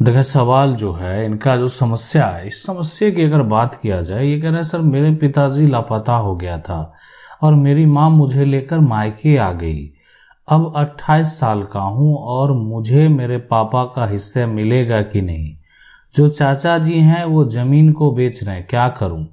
देखिए सवाल जो है इनका जो समस्या है, इस समस्या की अगर बात किया जाए, ये कह रहे हैं सर मेरे पिताजी लापता हो गया था और मेरी माँ मुझे लेकर मायके आ गई। अब 28 साल का हूँ और मुझे मेरे पापा का हिस्सा मिलेगा कि नहीं। जो चाचा जी हैं वो जमीन को बेच रहे हैं, क्या करूँ।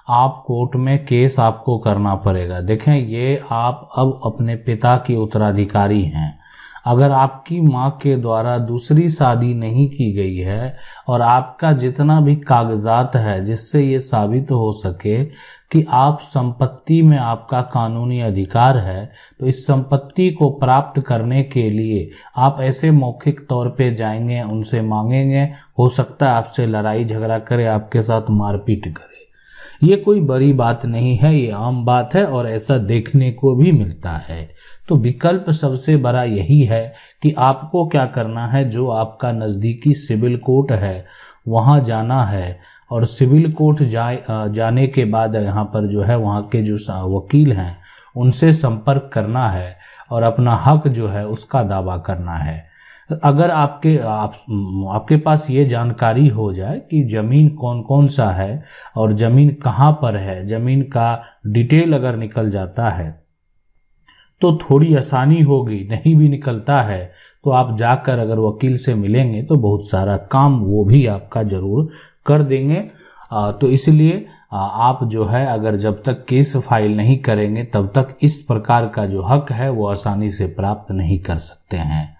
आप कोर्ट में केस आपको करना पड़ेगा। देखें, ये आप अब अपने पिता की उत्तराधिकारी हैं। अगर आपकी माँ के द्वारा दूसरी शादी नहीं की गई है और आपका जितना भी कागजात है जिससे ये साबित हो सके कि आप संपत्ति में आपका कानूनी अधिकार है, तो इस संपत्ति को प्राप्त करने के लिए आप ऐसे मौखिक तौर पे जाएंगे, उनसे मांगेंगे, हो सकता है आपसे लड़ाई झगड़ा करे, आपके साथ मारपीट करे। ये कोई बड़ी बात नहीं है, ये आम बात है और ऐसा देखने को भी मिलता है। तो विकल्प सबसे बड़ा यही है कि आपको क्या करना है, जो आपका नज़दीकी सिविल कोर्ट है वहाँ जाना है और सिविल कोर्ट जाने के बाद यहाँ पर जो है वहाँ के जो वकील हैं उनसे संपर्क करना है और अपना हक जो है उसका दावा करना है। अगर आपके पास ये जानकारी हो जाए कि ज़मीन कौन कौन सा है और ज़मीन कहाँ पर है, ज़मीन का डिटेल अगर निकल जाता है तो थोड़ी आसानी होगी। नहीं भी निकलता है तो आप जाकर अगर वकील से मिलेंगे तो बहुत सारा काम वो भी आपका ज़रूर कर देंगे। तो इसलिए आप जो है अगर जब तक केस फाइल नहीं करेंगे तब तक इस प्रकार का जो हक है वो आसानी से प्राप्त नहीं कर सकते हैं।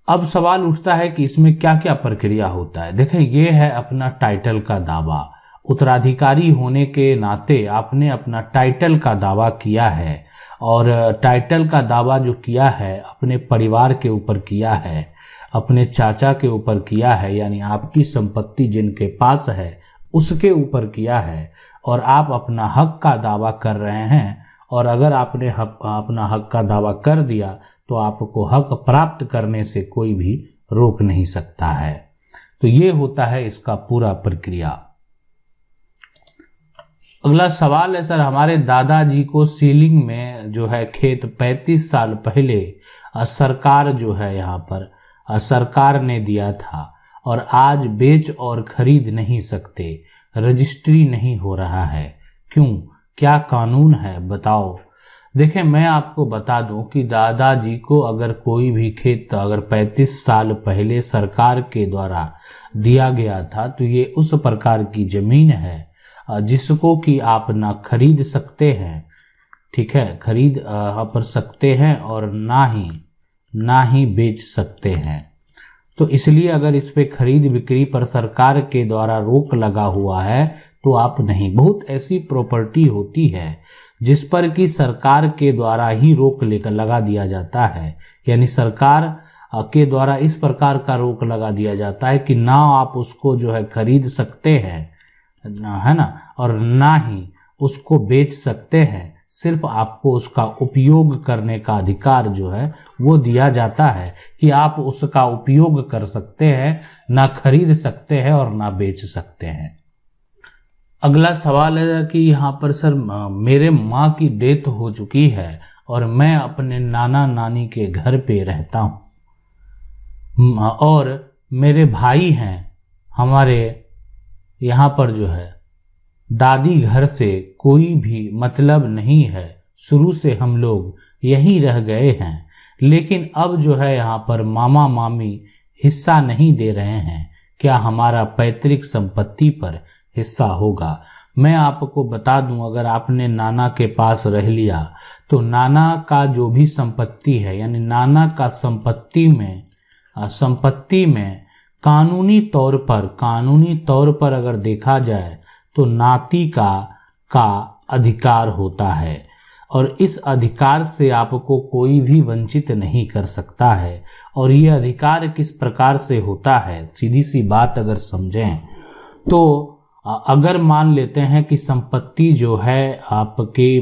अब सवाल उठता है कि इसमें क्या क्या प्रक्रिया होता है। देखें, ये है अपना टाइटल का दावा। उत्तराधिकारी होने के नाते आपने अपना टाइटल का दावा किया है और टाइटल का दावा जो किया है अपने परिवार के ऊपर किया है, अपने चाचा के ऊपर किया है, यानी आपकी संपत्ति जिनके पास है उसके ऊपर किया है और आप अपना हक का दावा कर रहे हैं। और अगर आपने अपना हक का दावा कर दिया तो आपको हक प्राप्त करने से कोई भी रोक नहीं सकता है। तो ये होता है इसका पूरा प्रक्रिया। अगला सवाल है, सर हमारे दादाजी को सीलिंग में जो है खेत 35 साल पहले सरकार जो है यहाँ पर सरकार ने दिया था और आज बेच और खरीद नहीं सकते, रजिस्ट्री नहीं हो रहा है, क्यों, क्या कानून है, बताओ। देखें, मैं आपको बता दूं कि दादाजी को अगर कोई भी खेत अगर 35 साल पहले सरकार के द्वारा दिया गया था तो ये उस प्रकार की जमीन है जिसको कि आप ना खरीद सकते हैं, ठीक है, खरीद पर सकते हैं और ना ही बेच सकते हैं। तो इसलिए अगर इस पे खरीद बिक्री पर सरकार के द्वारा रोक लगा हुआ है तो आप नहीं। बहुत ऐसी प्रॉपर्टी होती है जिस पर कि सरकार के द्वारा ही रोक लेकर लगा दिया जाता है, यानी सरकार के द्वारा इस प्रकार का रोक लगा दिया जाता है कि ना आप उसको जो है खरीद सकते हैं, है ना, और ना ही उसको बेच सकते हैं। सिर्फ आपको उसका उपयोग करने का अधिकार जो है वो दिया जाता है कि आप उसका उपयोग कर सकते हैं, ना खरीद सकते हैं और ना बेच सकते हैं। अगला सवाल है कि यहाँ पर सर मेरे माँ की डेथ हो चुकी है और मैं अपने नाना नानी के घर पे रहता हूँ और मेरे भाई हैं, हमारे यहाँ पर जो है दादी घर से कोई भी मतलब नहीं है, शुरू से हम लोग यहीं रह गए हैं, लेकिन अब जो है यहाँ पर मामा मामी हिस्सा नहीं दे रहे हैं, क्या हमारा पैतृक संपत्ति पर हिस्सा होगा। मैं आपको बता दूं, अगर आपने नाना के पास रह लिया तो नाना का जो भी संपत्ति है, यानी नाना का संपत्ति में कानूनी तौर पर अगर देखा जाए तो नाती का अधिकार होता है और इस अधिकार से आपको कोई भी वंचित नहीं कर सकता है। और ये अधिकार किस प्रकार से होता है, सीधी सी बात अगर समझें तो अगर मान लेते हैं कि संपत्ति जो है आपके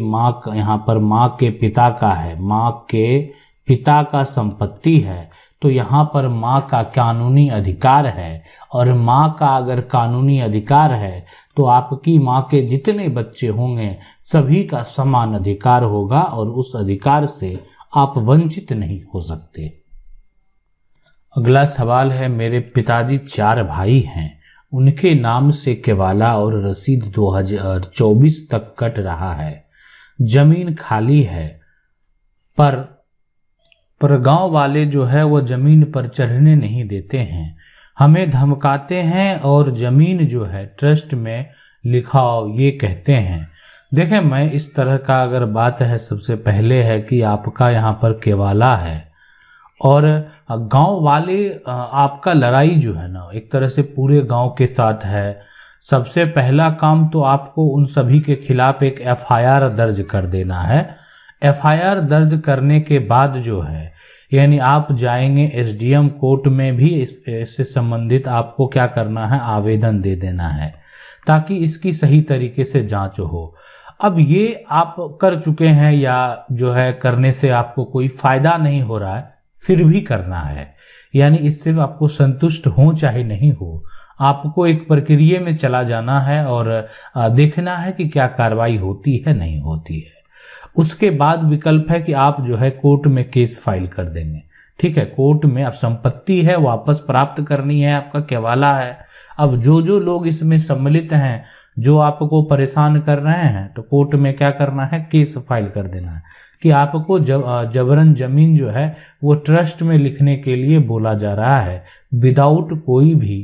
यहाँ पर माँ के पिता का है, माँ के पिता का संपत्ति है, तो यहाँ पर माँ का कानूनी अधिकार है और माँ का अगर कानूनी अधिकार है तो आपकी माँ के जितने बच्चे होंगे सभी का समान अधिकार होगा और उस अधिकार से आप वंचित नहीं हो सकते। अगला सवाल है, मेरे पिताजी 4 भाई हैं, उनके नाम से केवाला और रसीद 2024 तक कट रहा है, जमीन खाली है, पर गांव वाले जो है वो जमीन पर चढ़ने नहीं देते हैं, हमें धमकाते हैं और जमीन जो है ट्रस्ट में लिखाओ ये कहते हैं। देखें, मैं इस तरह का अगर बात है, सबसे पहले है कि आपका यहाँ पर केवाला है और गांव वाले आपका लड़ाई जो है ना एक तरह से पूरे गांव के साथ है। सबसे पहला काम तो आपको उन सभी के खिलाफ एक एफआईआर दर्ज कर देना है। एफआईआर दर्ज करने के बाद जो है यानी आप जाएंगे एसडीएम कोर्ट में भी इससे संबंधित आपको क्या करना है, आवेदन दे देना है ताकि इसकी सही तरीके से जांच हो। अब ये आप कर चुके हैं या जो है करने से आपको कोई फायदा नहीं हो रहा है, फिर भी करना है, यानी इससे आपको संतुष्ट हो चाहे नहीं हो, आपको एक प्रक्रिया में चला जाना है और देखना है कि क्या कार्रवाई होती है नहीं होती है। उसके बाद विकल्प है कि आप जो है कोर्ट में केस फाइल कर देंगे। ठीक है, कोर्ट में अब संपत्ति है वापस प्राप्त करनी है, आपका केवाला है। अब जो लोग इसमें सम्मिलित हैं, जो आपको परेशान कर रहे हैं, तो कोर्ट में क्या करना है, केस फाइल कर देना है कि आपको जबरन जमीन जो है वो ट्रस्ट में लिखने के लिए बोला जा रहा है विदाउट कोई भी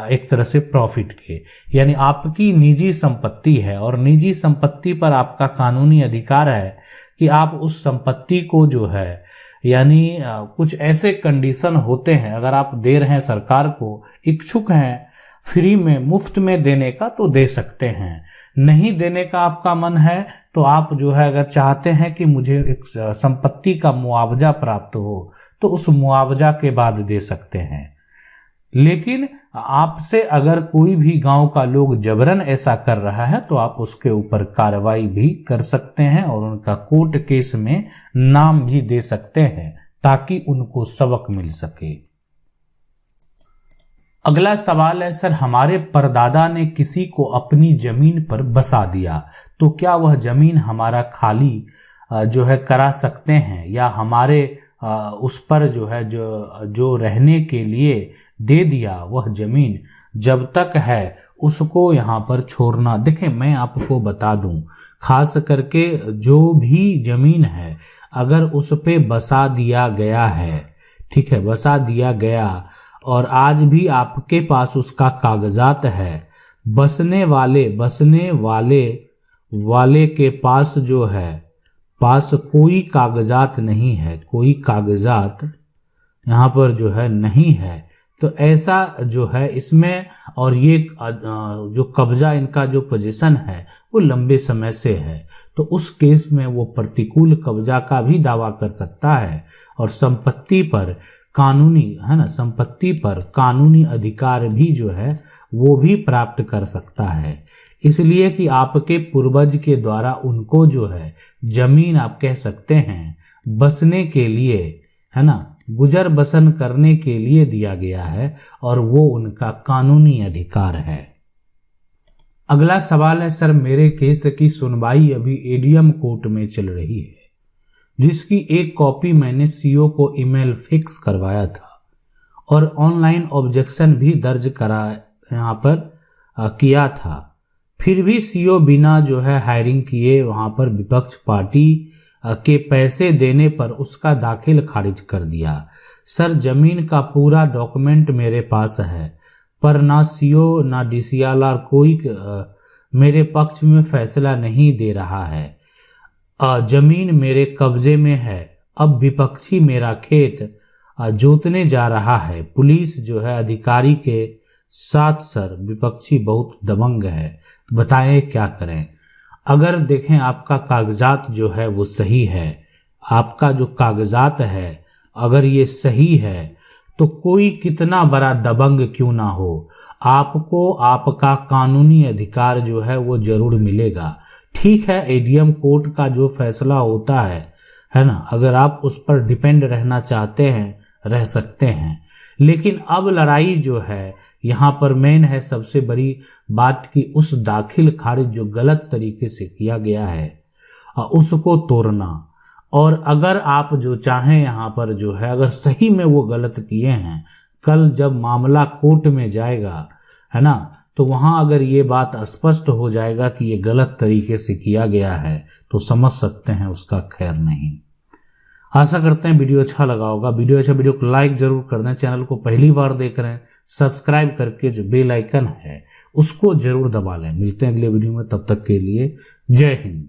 एक तरह से प्रॉफिट के, यानी आपकी निजी संपत्ति है और निजी संपत्ति पर आपका कानूनी अधिकार है कि आप उस संपत्ति को जो है यानी कुछ ऐसे कंडीशन होते हैं, अगर आप दे रहे हैं सरकार को, इच्छुक हैं फ्री में मुफ्त में देने का तो दे सकते हैं, नहीं देने का आपका मन है तो आप जो है अगर चाहते हैं कि मुझे एक संपत्ति का मुआवजा प्राप्त हो तो उस मुआवजा के बाद दे सकते हैं। लेकिन आपसे अगर कोई भी गांव का लोग जबरन ऐसा कर रहा है तो आप उसके ऊपर कार्रवाई भी कर सकते हैं और उनका कोर्ट केस में नाम भी दे सकते हैं ताकि उनको सबक मिल सके। अगला सवाल है, सर हमारे परदादा ने किसी को अपनी जमीन पर बसा दिया तो क्या वह जमीन हमारा खाली जो है करा सकते हैं या हमारे उस पर जो है जो रहने के लिए दे दिया वह जमीन जब तक है उसको यहाँ पर छोड़ना। देखें, मैं आपको बता दूं, खास करके जो भी जमीन है अगर उस पे बसा दिया गया है, ठीक है, बसा दिया गया और आज भी आपके पास उसका कागजात है, बसने वाले के पास जो है पास कोई कागजात नहीं है, कोई कागजात यहाँ पर जो है नहीं है, तो ऐसा जो है इसमें और ये जो कब्जा इनका जो पोजीशन है वो लंबे समय से है, तो उस केस में वो प्रतिकूल कब्जा का भी दावा कर सकता है और संपत्ति पर कानूनी है ना, संपत्ति पर कानूनी अधिकार भी जो है वो भी प्राप्त कर सकता है, इसलिए कि आपके पूर्वज के द्वारा उनको जो है जमीन आप कह सकते हैं बसने के लिए है ना, गुजर बसर करने के लिए दिया गया है और वो उनका कानूनी अधिकार है। अगला सवाल है, सर मेरे केस की सुनवाई अभी एडीएम कोर्ट में चल रही है जिसकी एक कॉपी मैंने सीओ को ईमेल फिक्स करवाया था और ऑनलाइन ऑब्जेक्शन भी दर्ज करा यहाँ पर किया था, फिर भी सीओ बिना जो है हायरिंग किए वहाँ पर विपक्ष पार्टी के पैसे देने पर उसका दाखिल खारिज कर दिया। सर जमीन का पूरा डॉक्यूमेंट मेरे पास है पर ना सीओ ना डीसीएलआर कोई मेरे पक्ष में फैसला नहीं दे रहा है। जमीन मेरे कब्जे में है, अब विपक्षी मेरा खेत जोतने जा रहा है, पुलिस जो है अधिकारी के साथ सर विपक्षी बहुत दबंग है, बताएं क्या करें। अगर देखें आपका कागजात जो है वो सही है, आपका जो कागजात है अगर ये सही है तो कोई कितना बड़ा दबंग क्यों ना हो, आपको आपका कानूनी अधिकार जो है वो जरूर मिलेगा। ठीक है, एडीएम कोर्ट का जो फैसला होता है ना, अगर आप उस पर डिपेंड रहना चाहते हैं रह सकते हैं, लेकिन अब लड़ाई जो है यहाँ पर मेन है सबसे बड़ी बात कि उस दाखिल खारिज जो गलत तरीके से किया गया है उसको तोड़ना और अगर आप जो चाहें यहाँ पर जो है, अगर सही में वो गलत किए हैं, कल जब मामला कोर्ट में जाएगा, है ना, तो वहां अगर ये बात स्पष्ट हो जाएगा कि ये गलत तरीके से किया गया है, तो समझ सकते हैं उसका खैर नहीं। आशा करते हैं वीडियो अच्छा लगा होगा। वीडियो को लाइक जरूर कर दें। चैनल को पहली बार देख रहे हैं, सब्सक्राइब करके जो बेल आइकन है उसको जरूर दबा लें। मिलते हैं अगले वीडियो में, तब तक के लिए जय हिंद।